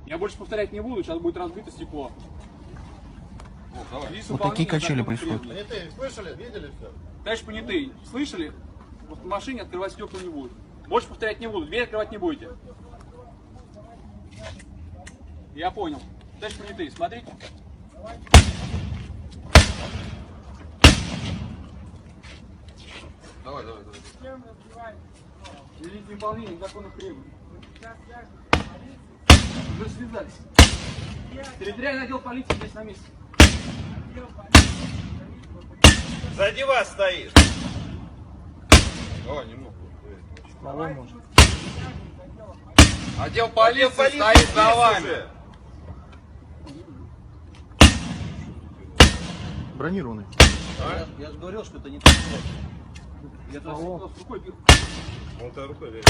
Я больше повторять не буду, сейчас будет разбито стекло. Вот такие качели происходят. Понятые, слышали, видели все? Товарищ понятый, слышали? В машине открывать стекла не будут. Больше повторять не буду, дверь открывать не будете. Я понял. Товарищ понятый, смотрите. Давай. Великое выполнение законных требований. Уже связались. Территориальный отдел полиции здесь на месте. Сзади вас стоит. Давай, немного. Отдел полиции стоит за вами. Бронированный. Я же говорил, что это не так. Я рукой бил. Он тебя рукой,